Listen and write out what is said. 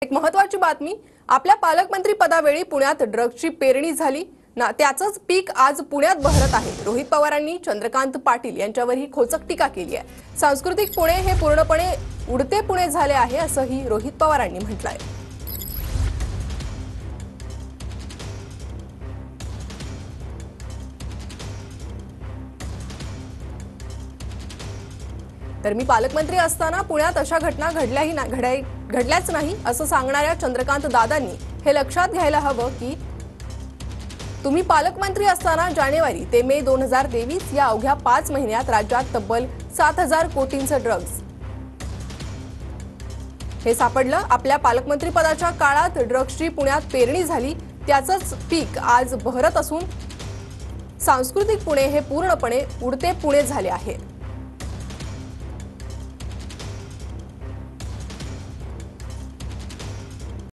एक महत्त्वाची बातमी, आपल्या पालकमंत्री पदावेळी पुण्यात ड्रग्जची पेरणी झाली ना, त्याचंच पीक आज पुण्यात बहरत आहे। रोहित पवारांनी चंद्रकांत पाटील यांच्यावर ही खोचक टीका केली आहे। सांस्कृतिक पुणे हे पूर्णपणे उडते पुणे झाले आहे असंही रोहित पवारांनी म्हटलंय। तर मी पालकमंत्री असताना पुण्यात अशा घटना घडल्याच नाही असं सांगणाऱ्या चंद्रकांत दादांनी हे लक्षात घ्यायला हवं की तुम्ही पालकमंत्री असताना जानेवारी ते मे 2023 या अवघ्या 5 महिन्यात राज्यात तब्बल 7,000 कोटींचं ड्रग्ज हे सापडलं। आपल्या पालकमंत्री पदाच्या काळात ड्रग्जची पुण्यात पेरणी झाली, त्याचंच पीक आज बहरत असून सांस्कृतिक पुणे हे पूर्णपणे उडते पुणे झाले आहे।